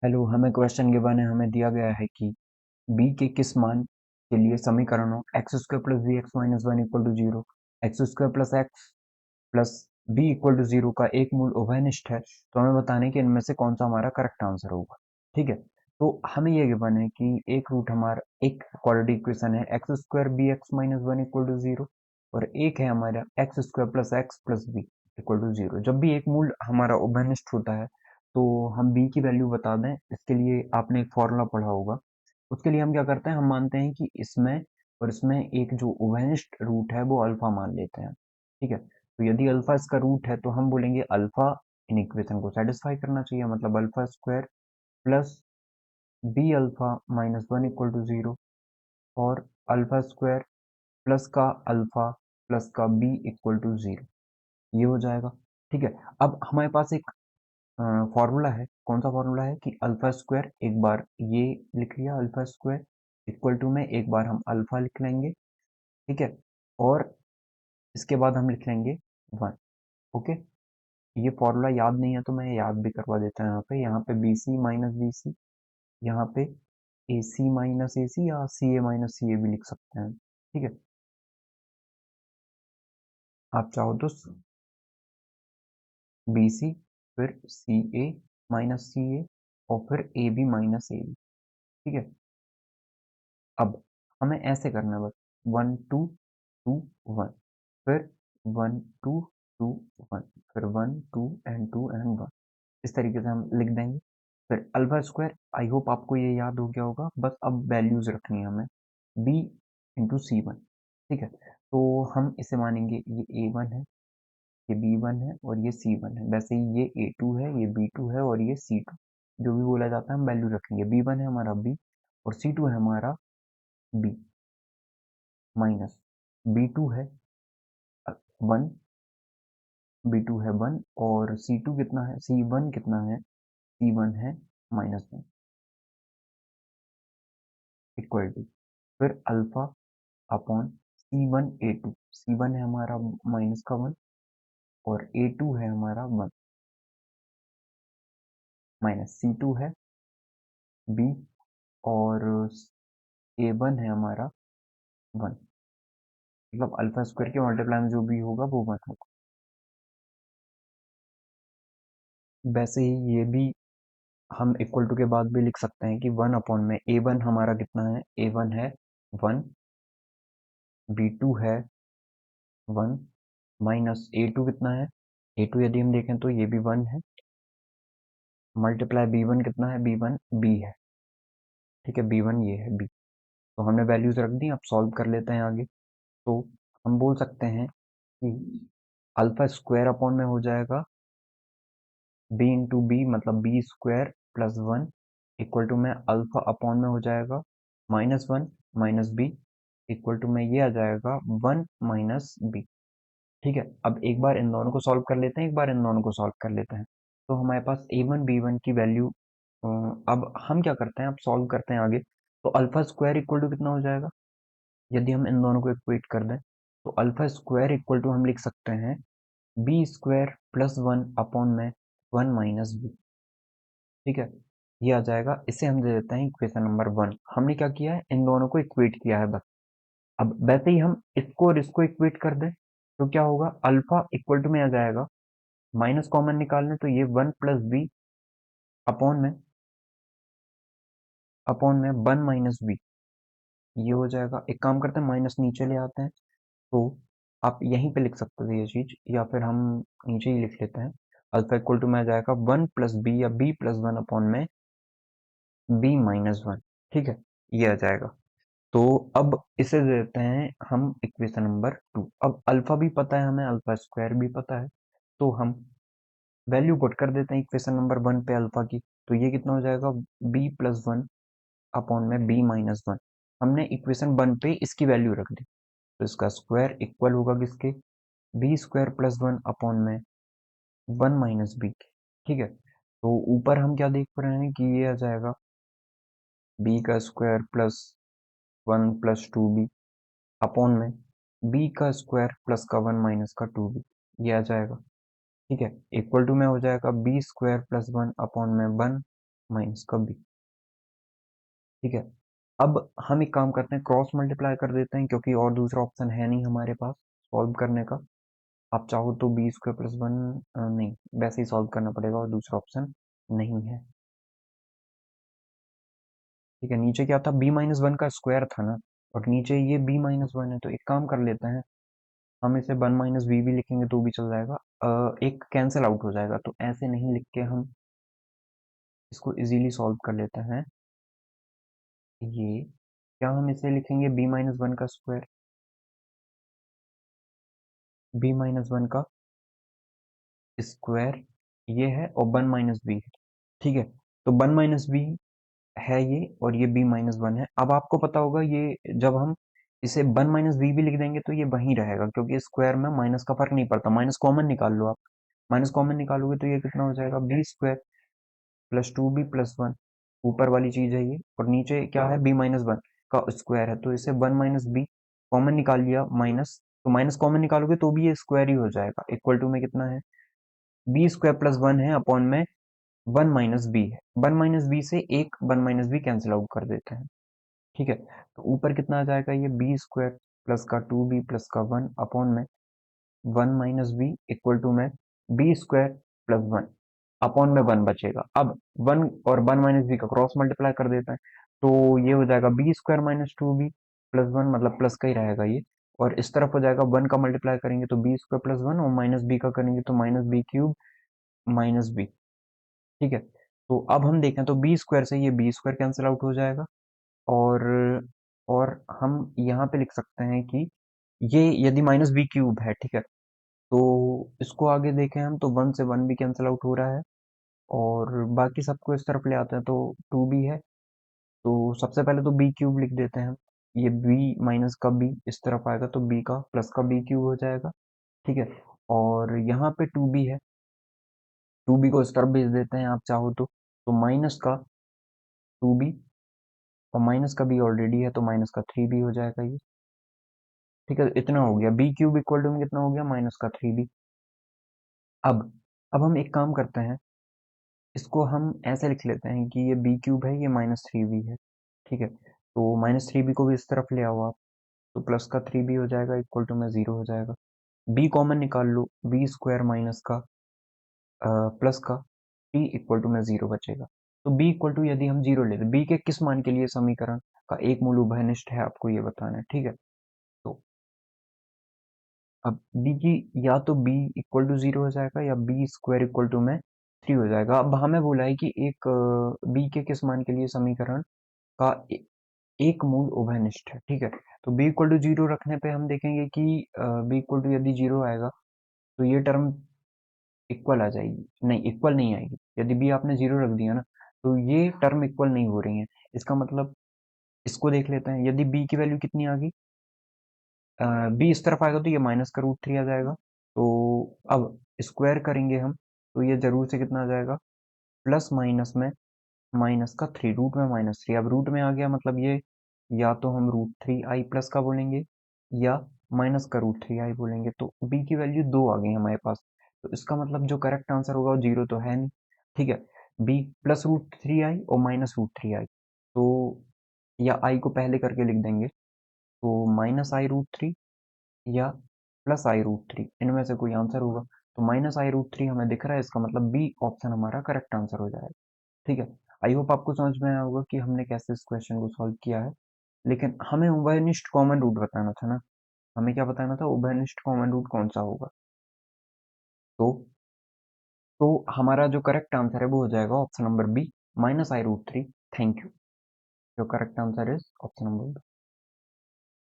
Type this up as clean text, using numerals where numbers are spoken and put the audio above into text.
Hello, हमें question given है। हमें दिया गया है कि b के किस मान के लिए समीकरणों X square plus B X minus one equal to zero, X square plus X plus B equal to zero का एक मूल उभयनिष्ठ है। तो हमें बताने कि इनमें से कौन सा हमारा करेक्ट आंसर होगा। ठीक है, तो हमें ये गिवन है कि एक रूट हमारा एक क्वाड्रेटिक इक्वेशन है X square B X minus one equal to zero, और एक है हमारा X square plus B equal to zero. जब भी एक मूल हमारा उभयनिष्ठ होता है तो हम b की वैल्यू बता दें। इसके लिए आपने एक फॉर्मूला पढ़ा होगा। उसके लिए हम क्या करते हैं, हम मानते हैं कि इसमें और इसमें एक जो उभयनिष्ठ रूट है वो अल्फा मान लेते हैं। ठीक है, तो यदि अल्फा इसका रूट है तो हम बोलेंगे अल्फा इन इक्वेशन को सेटिस्फाई करना चाहिए, मतलब alpha square plus B alpha minus one equal to zero, और अल्फा स्क्वायर प्लस का अल्फा प्लस का बी इक्वल टू जीरो। ये हो जाएगा। ठीक है, अब हमारे पास एक फॉर्मूला है। कौन सा फॉर्मूला है कि अल्फा स्क्वायर, एक बार ये लिख लिया अल्फा स्क्वायर इक्वल टू में एक बार हम अल्फा लिख लेंगे। ठीक है, और इसके बाद हम लिख लेंगे वन। ओके, ये फॉर्मूला याद नहीं है तो मैं याद भी करवा देता हूँ। यहाँ पे B C minus B C, यहाँ पे ए सी माइनस ए सी या सी ए माइनस सी ए भी लिख सकते हैं। ठीक है, आप चाहो तो बी सी, फिर सी ए माइनस सी ए, और फिर A B minus A B. ठीक है, अब हमें ऐसे करना है बस, वन टू टू वन, फिर वन टू टू वन, फिर वन टू एंड वन। इस तरीके से हम लिख देंगे। फिर अल्फा स्क्वायर, आई होप आपको ये याद हो गया होगा। बस अब वैल्यूज रखनी है हमें, बी इंटू सी वन। ठीक है, तो हम इसे मानेंगे ये ए वन है, ये बी वन है और ये सी वन है। वैसे ही ये ए टू है, ये बी टू है और ये सी टू। जो भी बोला जाता है हम वैल्यू रखेंगे। बी वन है हमारा बी, और सी टू है हमारा बी, माइनस बी टू है वन, बी टू है वन, और सी टू कितना है, सी वन कितना है, सी वन है माइनस वन, इक्वल टू फिर alpha upon C one A two. C one है हमारा माइनस का वन, और ए टू है हमारा वन, माइनस सी टू है बी, और ए वन है हमारा वन। मतलब अल्फा स्क्वायर के मल्टीप्लाई में जो भी होगा वो वन होगा। वैसे ही ये भी हम इक्वल टू के बाद भी लिख सकते हैं कि वन अपॉन में ए वन हमारा कितना है, ए वन है वन, बी टू है वन, माइनस ए टू कितना है, ए टू यदि हम देखें तो ये भी वन है, मल्टीप्लाई बी वन कितना है, बी वन बी है। ठीक है, बी वन ये है बी। तो हमने वैल्यूज रख दी। अब सॉल्व कर लेते हैं आगे। तो हम बोल सकते हैं कि अल्फा स्क्वायर अपॉन में हो जाएगा बी इंटू बी, मतलब B square plus one, equal to में अल्फा अपॉन में हो जाएगा minus one minus B, equal to में ये आ जाएगा वन माइनस बी। ठीक है, अब एक बार इन दोनों को सॉल्व कर लेते हैं, एक बार इन दोनों को सॉल्व कर लेते हैं। तो हमारे पास ए वन बी वन की वैल्यू, अब हम क्या करते हैं, अब सॉल्व करते हैं आगे। तो अल्फा स्क्वायर इक्वल टू कितना हो जाएगा, यदि हम इन दोनों को इक्वेट कर दें तो अल्फा स्क्वायर इक्वल टू हम लिख सकते हैं B square plus one upon में वन माइनस बी। ठीक है, ये आ जाएगा। इसे हम दे देते हैं इक्वेशन नंबर वन। हमने क्या किया है, इन दोनों को इक्वेट किया है बस। अब वैसे ही हम इसको और इसको इक्वेट कर दें तो क्या होगा, अल्फा इक्वल टू में आ जाएगा, माइनस कॉमन निकालने तो ये वन प्लस बी अपॉन में वन माइनस बी, ये हो जाएगा। एक काम करते हैं, माइनस नीचे ले आते हैं। तो आप यहीं पे लिख सकते थे ये चीज, या फिर हम नीचे ही लिख लेते हैं। अल्फा इक्वल टू में आ जाएगा वन प्लस बी या बी प्लस वन अपॉन में बी माइनस वन। ठीक है, ये आ जाएगा। तो अब इसे दे देते हैं हम इक्वेशन नंबर टू। अब अल्फा भी पता है हमें, अल्फा स्क्वायर भी पता है, तो हम वैल्यू पुट कर देते हैं इक्वेशन नंबर वन पे अल्फा की। तो ये कितना हो जाएगा, बी प्लस वन अपॉन में बी माइनस वन। हमने इक्वेशन वन पे इसकी वैल्यू रख दी, तो इसका स्क्वायर इक्वल होगा किसके, B square plus one upon में वन माइनस बी के। ठीक है, तो ऊपर हम क्या देख पा रहे हैं कि ये आ जाएगा बी का square plus one plus two B upon में बी का स्क्वायर प्लस का वन माइनस का टू बी, ये आ जाएगा। ठीक है, इक्वल टू में हो जाएगा B square plus one upon में वन माइनस का बी। ठीक है, अब हम एक काम करते हैं, क्रॉस मल्टीप्लाई कर देते हैं, क्योंकि और दूसरा ऑप्शन है नहीं हमारे पास सॉल्व करने का। आप चाहो तो बी स्क्वायर प्लस वन, नहीं, वैसे ही सॉल्व करना पड़ेगा और दूसरा ऑप्शन नहीं है। ठीक है, नीचे क्या था, बी माइनस वन का स्क्वायर था ना, और नीचे ये बी माइनस वन है, तो एक काम कर लेते हैं, हम इसे वन माइनस बी भी लिखेंगे तो भी चल जाएगा। एक कैंसिल आउट हो जाएगा, तो ऐसे नहीं लिख के हम इसको इजीली सॉल्व कर लेते हैं। ये क्या, हम इसे लिखेंगे बी माइनस वन का स्क्वायर, बी माइनस वन का स्क्वायर ये है, और वन माइनस बी है। ठीक है, तो वन माइनस बी है ये, और ये बी माइनस वन है। अब आपको पता होगा, ये जब हम इसे वन माइनस बी भी लिख देंगे तो ये वहीं रहेगा, क्योंकि स्क्वायर में माइनस का फर्क नहीं पड़ता। माइनस कॉमन निकाल लो आप, माइनस कॉमन निकालोगे तो ये कितना हो जाएगा, B square plus two B plus one, ऊपर वाली चीज है ये, और नीचे क्या है, बी माइनस वन का स्क्वायर है, तो इसे वन माइनस बी कॉमन निकाल लिया, माइनस, तो माइनस कॉमन निकालोगे तो भी ये स्क्वायर ही हो जाएगा। इक्वल टू में कितना है, बी स्क्वायर प्लस वन है अपॉन में वन माइनस बी है। वन माइनस बी से एक one minus B cancel out कर देते हैं। ठीक है, तो ऊपर कितना आ जाएगा, ये बी स्क्वायर प्लस का टू बी प्लस का वन अपॉन में one minus B equal to में B square plus one upon में वन बचेगा। अब वन और वन माइनस बी का क्रॉस मल्टीप्लाई कर देते हैं, तो ये हो जाएगा B square minus two B plus one, मतलब प्लस का ही रहेगा ये, और इस तरफ हो जाएगा वन का मल्टीप्लाई करेंगे तो बी स्क्वायर प्लस वन, और माइनस बी का करेंगे तो minus B cube minus B. ठीक है, तो अब हम देखें तो बी स्क्वायर से ये बी स्क्वायर कैंसिल आउट हो जाएगा, और और हम यहाँ पे लिख सकते हैं कि ये यदि माइनस बी क्यूब है, ठीक है, तो इसको आगे देखें हम तो वन से वन भी कैंसिल आउट हो रहा है, और बाकी सबको इस तरफ ले आते हैं तो टू बी है, तो सबसे पहले तो बी क्यूब लिख देते हैं हम। ये बी माइनस का बी इस तरफ आएगा तो बी का प्लस का बी क्यूब हो जाएगा। ठीक है, और यहाँ पे टू बी है, टू बी को इस तरफ भेज देते हैं आप चाहो तो माइनस का टू बी, और माइनस का बी ऑलरेडी है तो माइनस का थ्री बी हो जाएगा ये। ठीक है, इतना हो गया, बी क्यूब इक्वल टू में कितना हो गया, माइनस का थ्री बी। अब हम एक काम करते हैं, इसको हम ऐसे लिख लेते हैं कि ये बी क्यूब है, ये माइनस थ्री बी है। ठीक है, तो माइनस थ्री बी को भी इस तरफ ले आओ आप, तो प्लस का थ्री बी हो जाएगा इक्वल टू में जीरो हो जाएगा। बी कॉमन निकाल लो, बी स्क्वायर माइनस का प्लस का टी इक्वल टू में जीरो बचेगा। तो बी इक्वल टू यदि हम जीरो लेते, बी के किस मान के लिए समीकरण का एक मूल उभयनिष्ठ है, आपको ये बताना है। ठीक है, तो अब बी की या तो बी इक्वल टू जीरो हो जाएगा, या बी स्क्वायर इक्वल टू में थ्री हो जाएगा। अब हमें बोला है कि एक बी के किस मान के लिए समीकरण का एक मूल उभयनिष्ठ है। ठीक है, तो बी इक्वल टू जीरो रखने पे हम देखेंगे कि बी इक्वल टू यदि जीरो आएगा तो ये टर्म इक्वल आ जाएगी, नहीं इक्वल नहीं आएगी। यदि बी आपने जीरो रख दिया ना, तो ये टर्म इक्वल नहीं हो रही है। इसका मतलब, इसको देख लेते हैं, यदि बी की वैल्यू कितनी आ गई, बी इस तरफ आएगा तो ये माइनस का रूट थ्री आ जाएगा। तो अब स्क्वायर करेंगे हम, तो ये जरूर से कितना आ जाएगा, प्लस माइनस में माइनस का थ्री, रूट में माइनस थ्री। अब रूट में आ गया मतलब ये, या तो हम रूट थ्री आई प्लस का बोलेंगे, या माइनस का रूट थ्री आई बोलेंगे। तो बी की वैल्यू दो आ गई हमारे पास, तो इसका मतलब जो करेक्ट आंसर होगा वो जीरो तो है नहीं। ठीक है, बी प्लस रूट थ्री आई और माइनस रूट थ्री आई, तो या आई को पहले करके लिख देंगे, तो माइनस आई रूट थ्री या प्लस आई रूट थ्री, इनमें से कोई आंसर होगा। तो माइनस आई रूट थ्री हमें दिख रहा है, इसका मतलब बी ऑप्शन हमारा करेक्ट आंसर हो जाएगा। ठीक है, आई होप आपको समझ में आया होगा कि हमने कैसे इस क्वेश्चन को सॉल्व किया है। लेकिन हमें उभयनिष्ठ कॉमन रूट बताना था ना, हमें क्या बताना था, उभयनिष्ठ कॉमन रूट कौन सा होगा। तो तो हमारा जो करेक्ट आंसर है वो हो जाएगा option number B, minus I root three. Thank you. जो correct answer is option number